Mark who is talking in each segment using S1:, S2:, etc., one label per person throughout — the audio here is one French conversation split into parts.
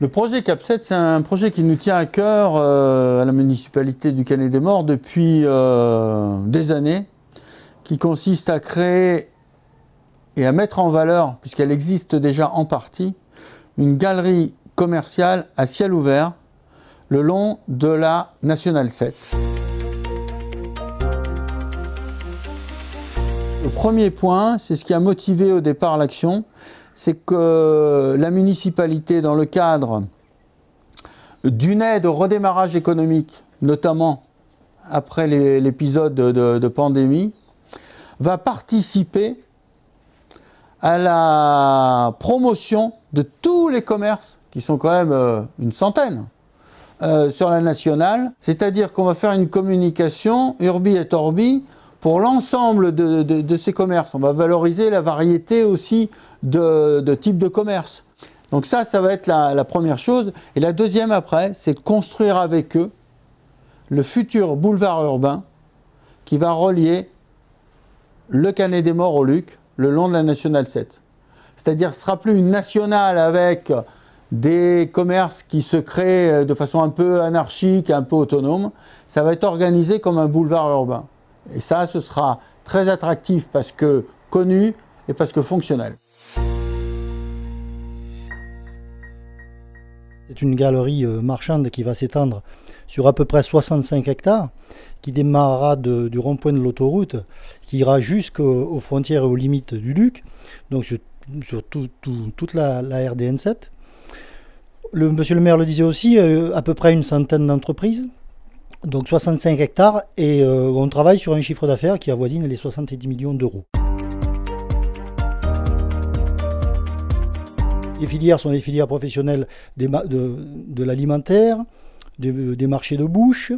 S1: Le projet Cap7, c'est un projet qui nous tient à cœur à la municipalité du Canet-des-Maures depuis des années, qui consiste à créer et à mettre en valeur, puisqu'elle existe déjà en partie, une galerie commerciale à ciel ouvert le long de la Nationale 7. Le premier point, c'est ce qui a motivé au départ l'action, c'est que la municipalité, dans le cadre d'une aide au redémarrage économique, notamment après l'épisode de pandémie, va participer à la promotion de tous les commerces, qui sont quand même une centaine, sur la nationale. C'est-à-dire qu'on va faire une communication urbi et orbi pour l'ensemble de ces commerces. On va valoriser la variété aussi de types de commerce. Donc ça va être la première chose. Et la deuxième après, c'est de construire avec eux le futur boulevard urbain qui va relier le Canet-des-Maures au Luc, le long de la Nationale 7. C'est-à-dire que ce ne sera plus une nationale avec des commerces qui se créent de façon un peu anarchique, un peu autonome. Ça va être organisé comme un boulevard urbain. Et ça, ce sera très attractif parce que connu et parce que fonctionnel.
S2: C'est une galerie marchande qui va s'étendre sur à peu près 65 hectares, qui démarrera du rond-point de l'autoroute, qui ira jusqu'aux frontières et aux limites du Luc, donc sur toute la RDN 7. Monsieur le maire le disait aussi, à peu près une centaine d'entreprises, donc 65 hectares, et on travaille sur un chiffre d'affaires qui avoisine les 70 millions d'euros. Les filières sont les filières professionnelles de l'alimentaire, des marchés de bouche,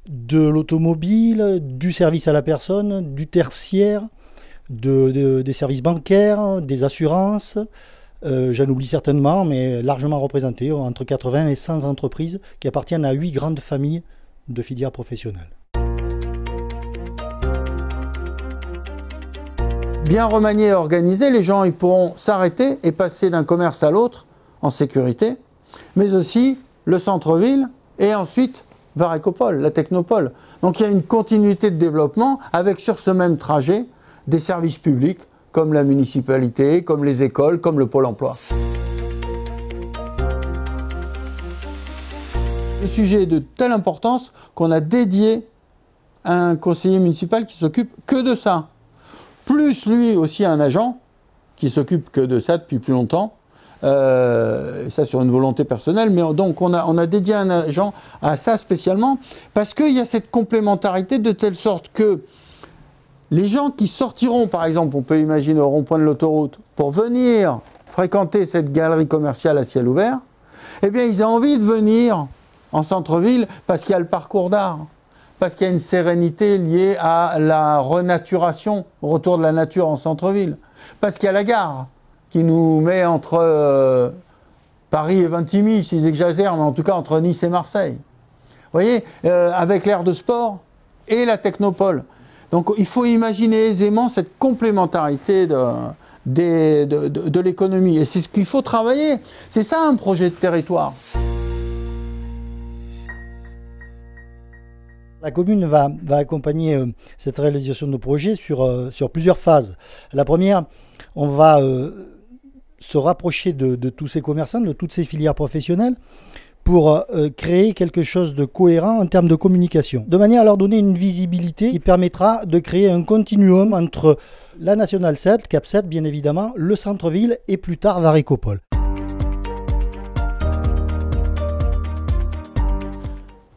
S2: de l'automobile, du service à la personne, du tertiaire, des services bancaires, des assurances. J'en oublie certainement, mais largement représentées, entre 80 et 100 entreprises qui appartiennent à 8 grandes familles de filières professionnelles.
S1: Bien remanié et organisé, les gens ils pourront s'arrêter et passer d'un commerce à l'autre en sécurité, mais aussi le centre-ville et ensuite Varécopole, la technopole. Donc il y a une continuité de développement avec sur ce même trajet des services publics comme la municipalité, comme les écoles, comme le pôle emploi. Le sujet est de telle importance qu'on a dédié un conseiller municipal qui s'occupe que de ça. Plus lui aussi un agent qui s'occupe que de ça depuis plus longtemps, ça sur une volonté personnelle, mais donc on a dédié un agent à ça spécialement, parce qu'il y a cette complémentarité de telle sorte que les gens qui sortiront, par exemple, on peut imaginer au rond-point de l'autoroute, pour venir fréquenter cette galerie commerciale à ciel ouvert, eh bien ils ont envie de venir en centre-ville parce qu'il y a le parcours d'art. Parce qu'il y a une sérénité liée à la renaturation, au retour de la nature en centre-ville. Parce qu'il y a la gare qui nous met entre Paris et Vintimille, s'ils exagèrent, mais en tout cas entre Nice et Marseille. Vous voyez, avec l'aire de sport et la technopole. Donc il faut imaginer aisément cette complémentarité de l'économie. Et c'est ce qu'il faut travailler. C'est ça un projet de territoire.
S2: La commune va accompagner cette réalisation de projet sur plusieurs phases. La première, on va se rapprocher de tous ces commerçants, de toutes ces filières professionnelles, pour créer quelque chose de cohérent en termes de communication, de manière à leur donner une visibilité qui permettra de créer un continuum entre la Nationale 7, Cap 7 bien évidemment, le centre-ville et plus tard Varécopole.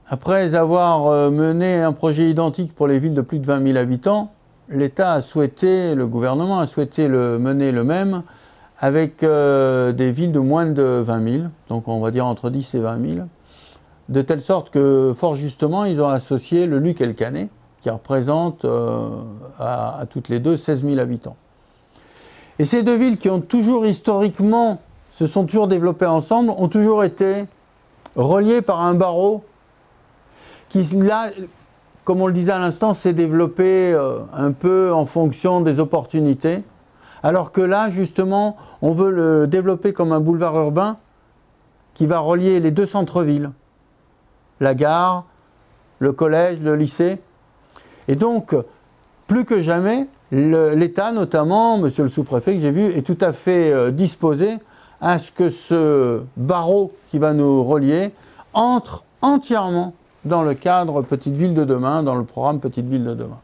S1: Après avoir mené un projet identique pour les villes de plus de 20 000 habitants, l'État a souhaité, le gouvernement a souhaité mener le même avec des villes de moins de 20 000, donc on va dire entre 10 et 20 000, de telle sorte que, fort justement, ils ont associé le Luc et le Canet, qui représentent à toutes les deux 16 000 habitants. Et ces deux villes qui ont toujours historiquement, se sont toujours développées ensemble, ont toujours été reliées par un barreau qui, là, comme on le disait à l'instant, s'est développé un peu en fonction des opportunités. Alors que là, justement, on veut le développer comme un boulevard urbain qui va relier les deux centres-villes, la gare, le collège, le lycée. Et donc, plus que jamais, l'État, notamment, monsieur le sous-préfet que j'ai vu, est tout à fait disposé à ce que ce barreau qui va nous relier entre entièrement dans le cadre Petite Ville de demain, dans le programme Petite Ville de demain.